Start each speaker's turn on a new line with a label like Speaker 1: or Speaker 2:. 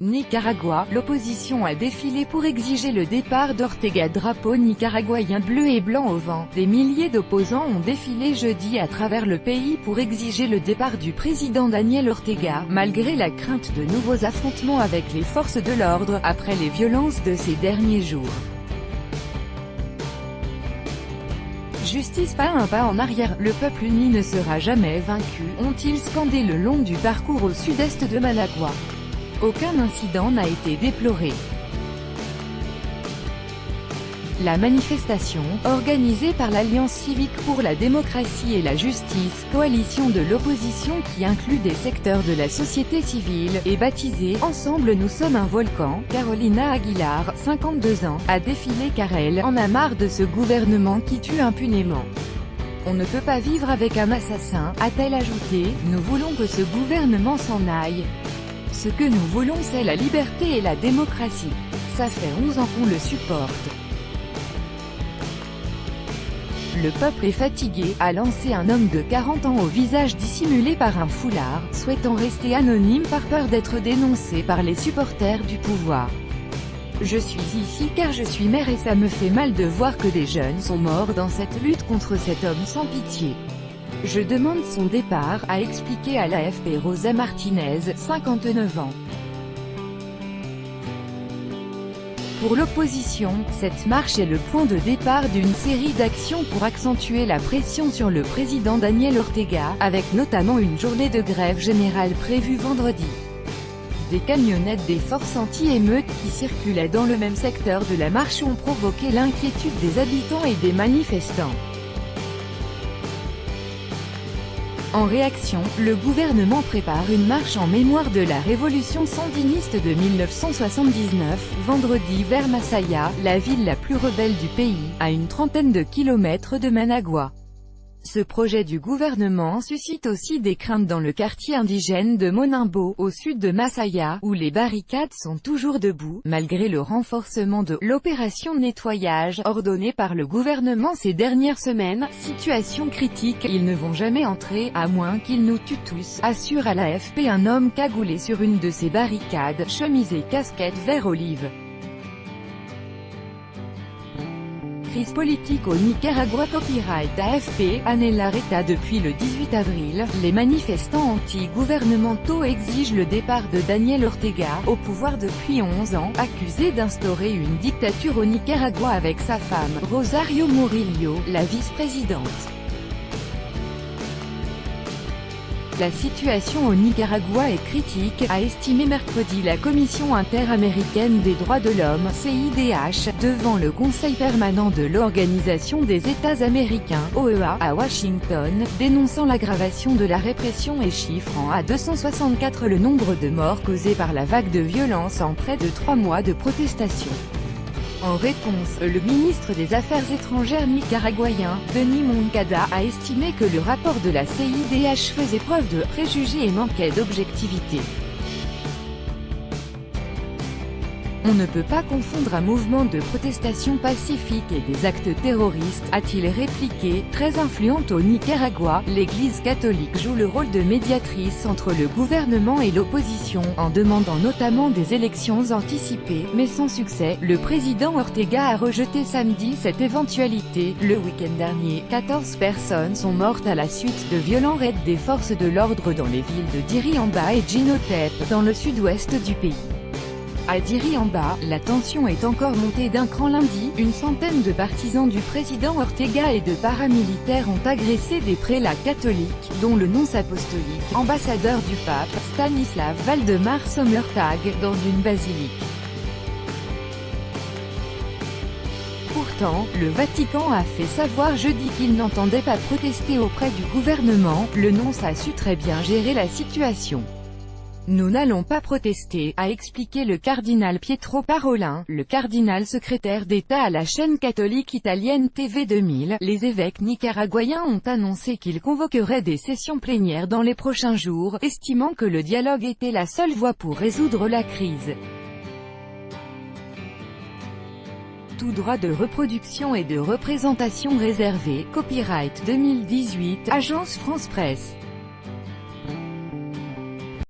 Speaker 1: Nicaragua, l'opposition a défilé pour exiger le départ d'Ortega. Drapeau nicaraguayen bleu et blanc au vent. Des milliers d'opposants ont défilé jeudi à travers le pays pour exiger le départ du président Daniel Ortega, malgré la crainte de nouveaux affrontements avec les forces de l'ordre, après les violences de ces derniers jours. Justice, pas un pas en arrière, le peuple uni ne sera jamais vaincu, ont-ils scandé le long du parcours au sud-est de Managua. Aucun incident n'a été déploré. La manifestation, organisée par l'Alliance civique pour la démocratie et la justice, coalition de l'opposition qui inclut des secteurs de la société civile, est baptisée « Ensemble nous sommes un volcan ». Carolina Aguilar, 52 ans, a défilé car elle en a marre de ce gouvernement qui tue impunément. On ne peut pas vivre avec un assassin, a-t-elle ajouté, nous voulons que ce gouvernement s'en aille. Ce que nous voulons c'est la liberté et la démocratie. Ça fait 11 ans qu'on le supporte. Le peuple est fatigué, a lancé un homme de 40 ans au visage dissimulé par un foulard, souhaitant rester anonyme par peur d'être dénoncé par les supporters du pouvoir. Je suis ici car je suis mère et ça me fait mal de voir que des jeunes sont morts dans cette lutte contre cet homme sans pitié. Je demande son départ, a expliqué à l'AFP Rosa Martinez, 59 ans. Pour l'opposition, cette marche est le point de départ d'une série d'actions pour accentuer la pression sur le président Daniel Ortega, avec notamment une journée de grève générale prévue vendredi. Des camionnettes des forces anti-émeutes qui circulaient dans le même secteur de la marche ont provoqué l'inquiétude des habitants et des manifestants. En réaction, le gouvernement prépare une marche en mémoire de la révolution sandiniste de 1979, vendredi vers Masaya, la ville la plus rebelle du pays, à une trentaine de kilomètres de Managua. Ce projet du gouvernement suscite aussi des craintes dans le quartier indigène de Monimbo, au sud de Masaya, où les barricades sont toujours debout, malgré le renforcement de l'opération nettoyage, ordonnée par le gouvernement ces dernières semaines. Situation critique, ils ne vont jamais entrer, à moins qu'ils nous tuent tous, assure à l'AFP un homme cagoulé sur une de ces barricades, chemise et casquette vert olive. Crise politique au Nicaragua. Copyright AFP, Anel Larreta. Depuis le 18 avril, les manifestants anti-gouvernementaux exigent le départ de Daniel Ortega, au pouvoir depuis 11 ans, accusé d'instaurer une dictature au Nicaragua avec sa femme, Rosario Murillo, la vice-présidente. La situation au Nicaragua est critique, a estimé mercredi la Commission interaméricaine des droits de l'homme, CIDH, devant le Conseil permanent de l'Organisation des États américains, OEA, à Washington, dénonçant l'aggravation de la répression et chiffrant à 264 le nombre de morts causés par la vague de violence en près de 3 mois de protestation. En réponse, le ministre des Affaires étrangères nicaraguayen, Denis Moncada, a estimé que le rapport de la CIDH faisait preuve de préjugés et manquait d'objectivité. On ne peut pas confondre un mouvement de protestation pacifique et des actes terroristes, a-t-il répliqué. Très influente au Nicaragua, l'Église catholique joue le rôle de médiatrice entre le gouvernement et l'opposition, en demandant notamment des élections anticipées, mais sans succès. Le président Ortega a rejeté samedi cette éventualité. Le week-end dernier, 14 personnes sont mortes à la suite de violents raids des forces de l'ordre dans les villes de Diriamba et Jinotep, dans le sud-ouest du pays. À Diriamba, la tension est encore montée d'un cran lundi. Une centaine de partisans du président Ortega et de paramilitaires ont agressé des prélats catholiques, dont le nonce apostolique, ambassadeur du pape, Stanislav Valdemar Sommertag, dans une basilique. Pourtant, le Vatican a fait savoir jeudi qu'il n'entendait pas protester auprès du gouvernement. Le nonce a su très bien gérer la situation. Nous n'allons pas protester, a expliqué le cardinal Pietro Parolin, le cardinal secrétaire d'État à la chaîne catholique italienne TV 2000. Les évêques nicaraguayens ont annoncé qu'ils convoqueraient des sessions plénières dans les prochains jours, estimant que le dialogue était la seule voie pour résoudre la crise. Tout droit de reproduction et de représentation réservé. Copyright 2018, Agence France Presse.